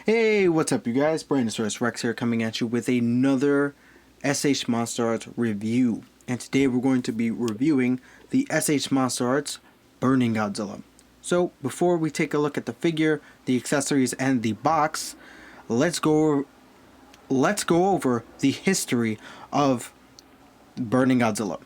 Hey, what's up you guys? Brandasauresrex here coming at you with another SH Monster Arts review. And today we're going to be reviewing the SH Monster Arts Burning Godzilla. So before we take a look at the figure, the accessories, and the box, let's go over the history of Burning Godzilla.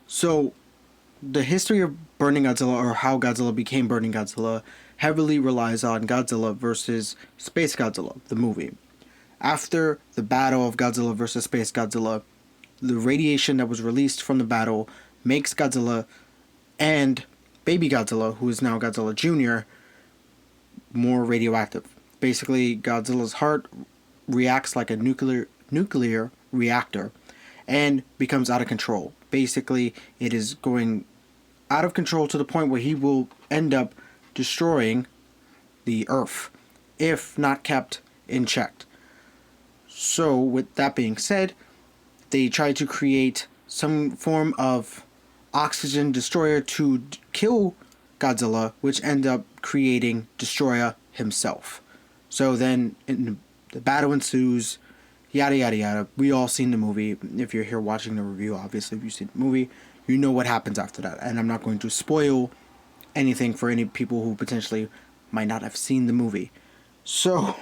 So the history of Burning Godzilla, or how Godzilla became Burning Godzilla, heavily relies on Godzilla versus Space Godzilla, the movie. After the battle of Godzilla versus Space Godzilla, the radiation that was released from the battle makes Godzilla and baby Godzilla, who is now Godzilla Jr., more radioactive. Basically, Godzilla's heart reacts like a nuclear reactor and becomes out of control. Basically, it is going out of control to the point where he will end up destroying the Earth if not kept in check. So with that being said, they try to create some form of oxygen destroyer to kill Godzilla, which end up creating Destroyer himself. So then the battle ensues, yada yada yada. We all seen the movie. If you're here watching the review, obviously if you've seen the movie, you know what happens after that. And I'm not going to spoil anything for any people who potentially might not have seen the movie. So,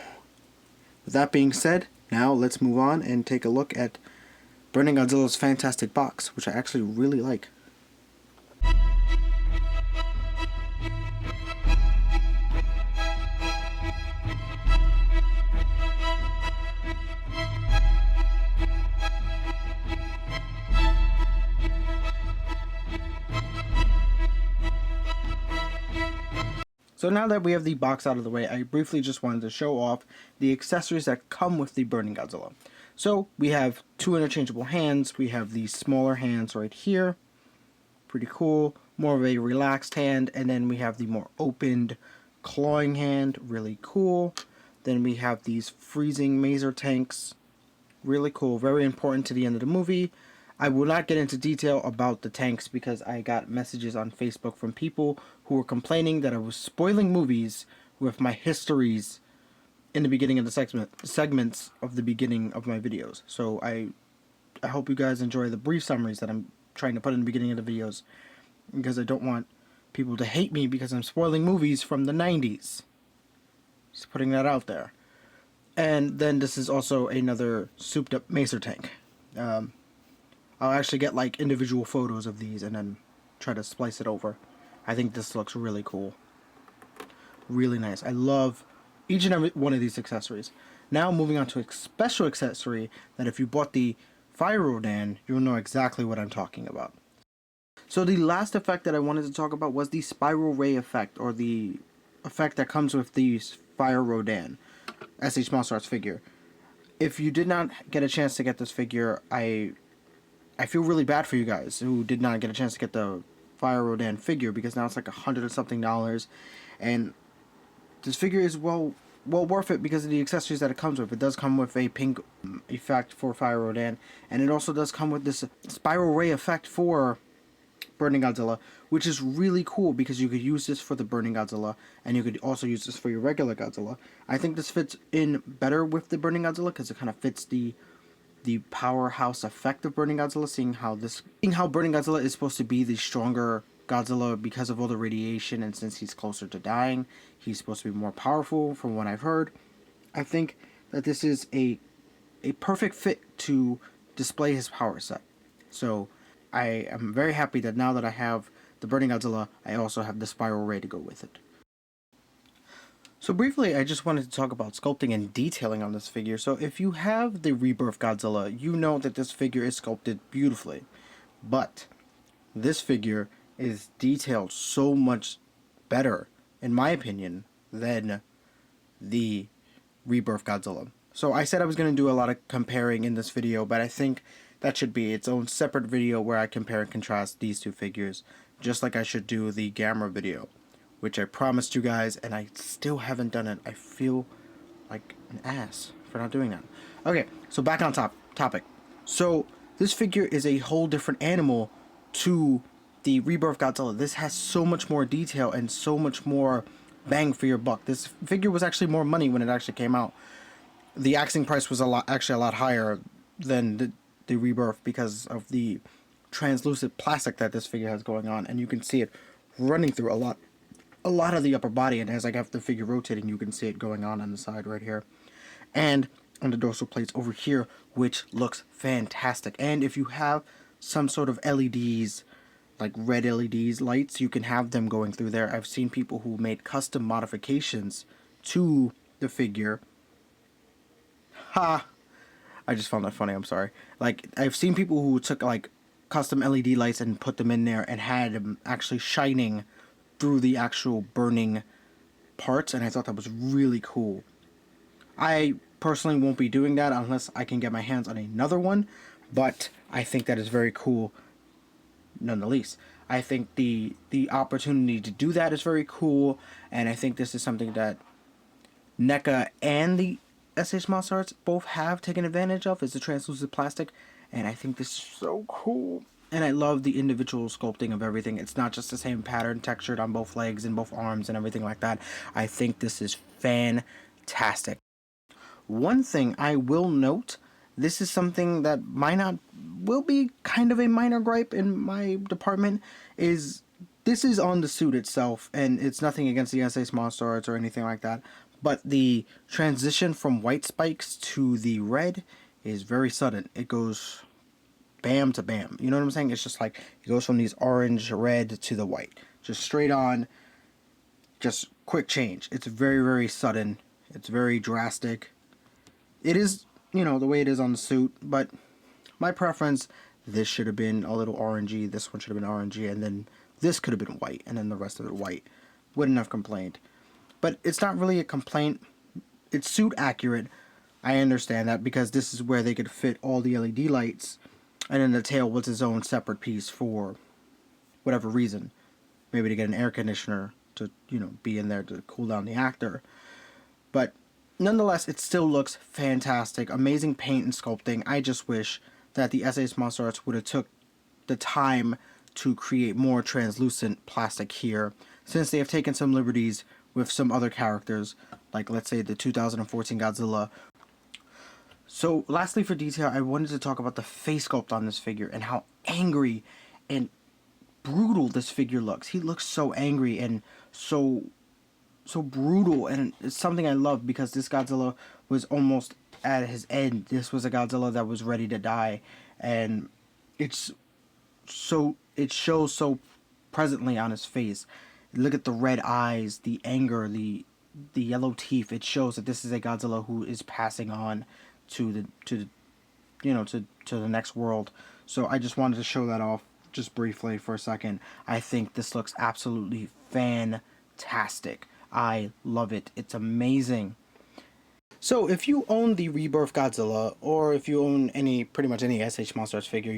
with that being said, now let's move on and take a look at Burning Godzilla's fantastic box, which I actually really like. So now that we have the box out of the way, I briefly just wanted to show off the accessories that come with the Burning Godzilla. So we have two interchangeable hands. We have these smaller hands right here. Pretty cool. More of a relaxed hand. And then we have the more opened clawing hand. Really cool. Then we have these freezing maser tanks. Really cool. Very important to the end of the movie. I will not get into detail about the tanks because I got messages on Facebook from people who were complaining that I was spoiling movies with my histories in the beginning of the segments of the beginning of my videos. So I hope you guys enjoy the brief summaries that I'm trying to put in the beginning of the videos, because I don't want people to hate me because I'm spoiling movies from the 90s. Just putting that out there. And then this is also another souped up maser tank. I'll actually get like individual photos of these and then try to splice it over. I think this looks really cool. Really nice. I love each and every one of these accessories. Now moving on to a special accessory that if you bought the Fire Rodan, you'll know exactly what I'm talking about. So the last effect that I wanted to talk about was the spiral ray effect, or the effect that comes with the Fire Rodan SH Monster Arts figure. If you did not get a chance to get this figure, I feel really bad for you guys who did not get a chance to get the Fire Rodan figure, because now it's like $100 and something, and this figure is well worth it because of the accessories that it comes with. It does come with a pink effect for Fire Rodan, and it also does come with this spiral ray effect for Burning Godzilla, which is really cool because you could use this for the Burning Godzilla, and you could also use this for your regular Godzilla. I think this fits in better with the Burning Godzilla because it kind of fits the powerhouse effect of Burning Godzilla, seeing how Burning Godzilla is supposed to be the stronger Godzilla because of all the radiation, and since he's closer to dying, he's supposed to be more powerful from what I've heard. I think that this is a perfect fit to display his power set. So I am very happy that now that I have the Burning Godzilla, I also have the Spiral Ray to go with it. So briefly, I just wanted to talk about sculpting and detailing on this figure. So if you have the Rebirth Godzilla, you know that this figure is sculpted beautifully. But this figure is detailed so much better, in my opinion, than the Rebirth Godzilla. So I said I was going to do a lot of comparing in this video, but I think that should be its own separate video where I compare and contrast these two figures, just like I should do the Gamma video, which I promised you guys, and I still haven't done it. I feel like an ass for not doing that. Okay, so back on topic. So this figure is a whole different animal to the Rebirth Godzilla. This has so much more detail and so much more bang for your buck. This figure was actually more money when it actually came out. The asking price was actually a lot higher than the Rebirth because of the translucent plastic that this figure has going on, and you can see it running through a lot of the upper body, and as I have the figure rotating, you can see it going on the side right here, and on the dorsal plates over here, which looks fantastic. And if you have some sort of LEDs, like red LEDs lights, you can have them going through there. I've seen people who made custom modifications to the figure. Ha! I just found that funny, I'm sorry. Like, I've seen people who took, like, custom LED lights and put them in there and had them actually shining through the actual burning parts, and I thought that was really cool. I personally won't be doing that unless I can get my hands on another one, but I think that is very cool nonetheless. I think the opportunity to do that is very cool, and I think this is something that NECA and the SH Monster Arts both have taken advantage of, is the translucent plastic, and I think this is so cool. And I love the individual sculpting of everything. It's not just the same pattern textured on both legs and both arms and everything like that. I think this is fantastic. One thing I will note, this is something that will be kind of a minor gripe in my department, is this is on the suit itself, and it's nothing against the SS Monster Arts or anything like that, but the transition from white spikes to the red is very sudden. It goes bam to bam. You know what I'm saying? It's just like, it goes from these orange, red to the white. Just straight on, just quick change. It's very, very sudden. It's very drastic. It is, the way it is on the suit, but my preference, this should have been a little orangey, this one should have been orangey, and then this could have been white, and then the rest of it white. Wouldn't have complained. But it's not really a complaint. It's suit accurate. I understand that, because this is where they could fit all the LED lights, and then the tail was its own separate piece for whatever reason. Maybe to get an air conditioner to, be in there to cool down the actor. But nonetheless, it still looks fantastic. Amazing paint and sculpting. I just wish that the SAS Monster Arts would have took the time to create more translucent plastic here, since they have taken some liberties with some other characters, like let's say the 2014 Godzilla. So lastly, for detail, I wanted to talk about the face sculpt on this figure and how angry and brutal this figure looks. He looks so angry and so brutal, and it's something I love, because this Godzilla was almost at his end. This was a Godzilla that was ready to die, and it shows so presently on his face. Look at the red eyes, the anger, the yellow teeth. It shows that this is a Godzilla who is passing on to the next world. So I just wanted to show that off just briefly for a second. I think this looks absolutely fantastic. I love it. It's amazing. So if you own the Rebirth Godzilla, or if you own pretty much any SH Monsters figure,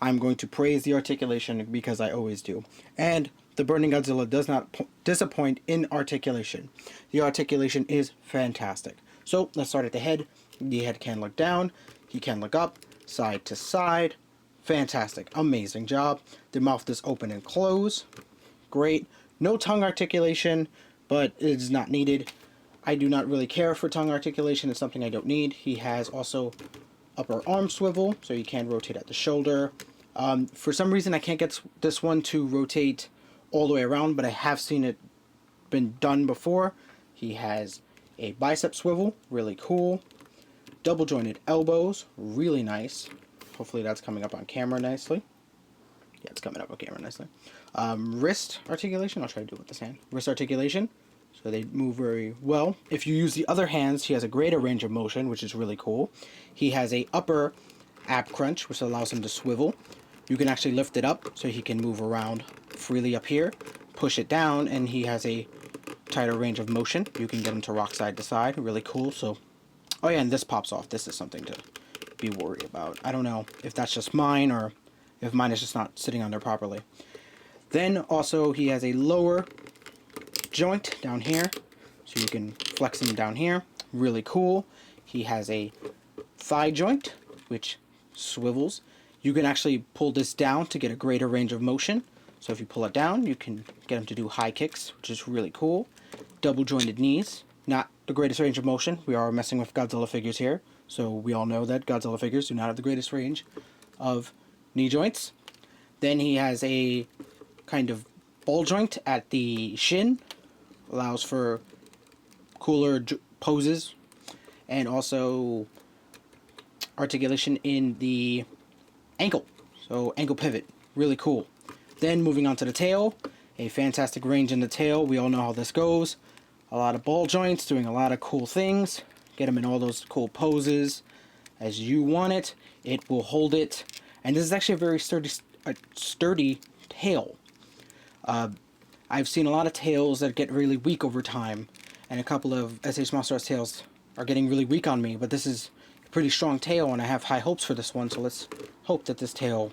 I'm going to praise the articulation, because I always do. And the Burning Godzilla does not disappoint in articulation. The articulation is fantastic. So let's start at the head. The head can look down, he can look up, side to side. Fantastic. Amazing job. The mouth does open and close. Great. No tongue articulation, but it is not needed. I do not really care for tongue articulation. It's something I don't need. He has also upper arm swivel, so you can rotate at the shoulder. For some reason, I can't get this one to rotate all the way around, but I have seen it been done before. He has a bicep swivel, really cool. Double jointed elbows, really nice. Hopefully that's coming up on camera nicely. Yeah, it's coming up on camera nicely. Wrist articulation, I'll try to do it with this hand. Wrist articulation, so they move very well. If you use the other hands, he has a greater range of motion, which is really cool. He has a upper ab crunch, which allows him to swivel. You can actually lift it up, so he can move around freely up here. Push it down, and he has a tighter range of motion. You can get him to rock side to side, really cool. So, oh yeah, and this pops off. This is something to be worried about. I don't know if that's just mine, or if mine is just not sitting on there properly. Then also he has a lower joint down here, so you can flex him down here. Really cool. He has a thigh joint, which swivels. You can actually pull this down to get a greater range of motion. So if you pull it down, you can get him to do high kicks, which is really cool. double jointed knees. Not the greatest range of motion. We are messing with Godzilla figures here, so we all know that Godzilla figures do not have the greatest range of knee joints. Then he has a kind of ball joint at the shin, allows for cooler poses, and also articulation in the ankle. So ankle pivot, really cool. Then moving on to the tail, a fantastic range in the tail. We all know how this goes. A lot of ball joints, doing a lot of cool things. Get them in all those cool poses as you want it. It will hold it. And this is actually a very sturdy tail. I've seen a lot of tails that get really weak over time, and a couple of S.H. Monsters tails are getting really weak on me, but this is a pretty strong tail, and I have high hopes for this one, so let's hope that this tail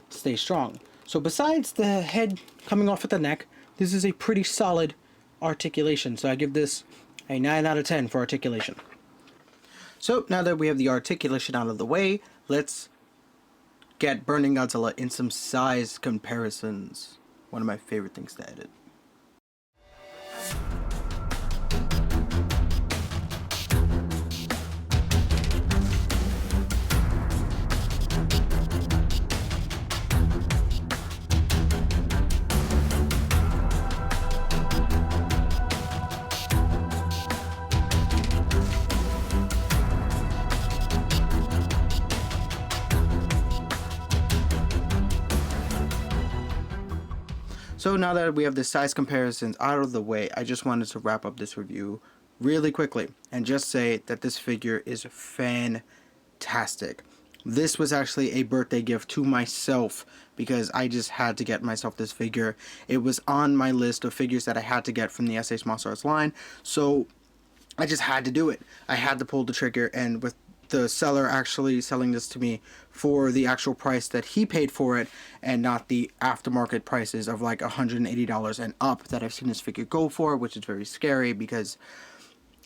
stays strong. So besides the head coming off at the neck, this is a pretty solid articulation, so I give this a 9 out of 10 for articulation. So now that we have the articulation out of the way, let's get Burning Godzilla in some size comparisons. One of my favorite things to edit. So now that we have the size comparisons out of the way, I just wanted to wrap up this review really quickly and just say that this figure is fantastic. This was actually a birthday gift to myself because I just had to get myself this figure. It was on my list of figures that I had to get from the S.H. Monsters line, so I just had to do it. I had to pull the trigger, and with the seller actually selling this to me for the actual price that he paid for it and not the aftermarket prices of like $180 and up that I've seen this figure go for, which is very scary because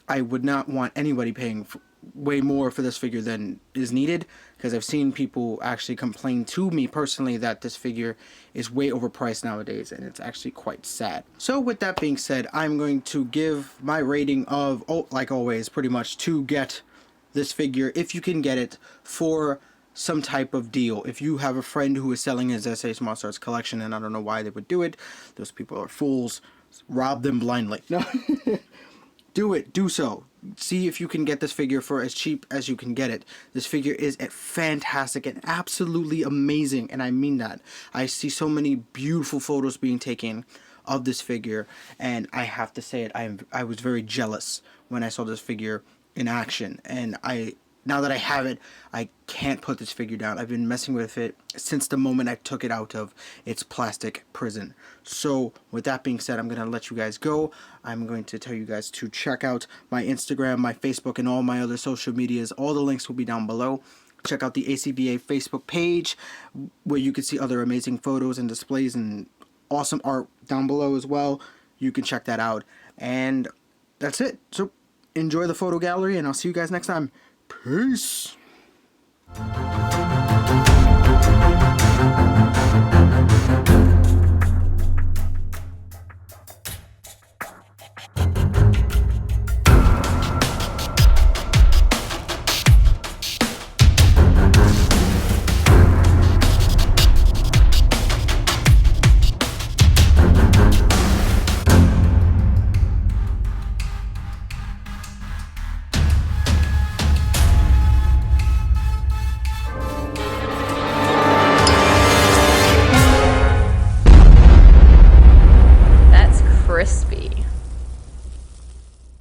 I would not want anybody paying way more for this figure than is needed, because I've seen people actually complain to me personally that this figure is way overpriced nowadays, and it's actually quite sad. So with that being said, I'm going to give my rating of, like always, pretty much to get this figure, if you can get it, for some type of deal. If you have a friend who is selling his S.H. Monsters collection, and I don't know why they would do it, those people are fools, rob them blindly. No. Do it, do so. See if you can get this figure for as cheap as you can get it. This figure is fantastic and absolutely amazing, and I mean that. I see so many beautiful photos being taken of this figure, and I have to say it, I was very jealous when I saw this figure in action, and now that I have it, I can't put this figure down. I've been messing with it since the moment I took it out of its plastic prison. So with that being said, I'm going to let you guys go. I'm going to tell you guys to check out my Instagram, my Facebook, and all my other social medias. All the links will be down below. Check out the a.c.b.a. Facebook page, where you can see other amazing photos and displays and awesome art down below as well. You can check that out. And that's it. So enjoy the photo gallery, and I'll see you guys next time. Peace!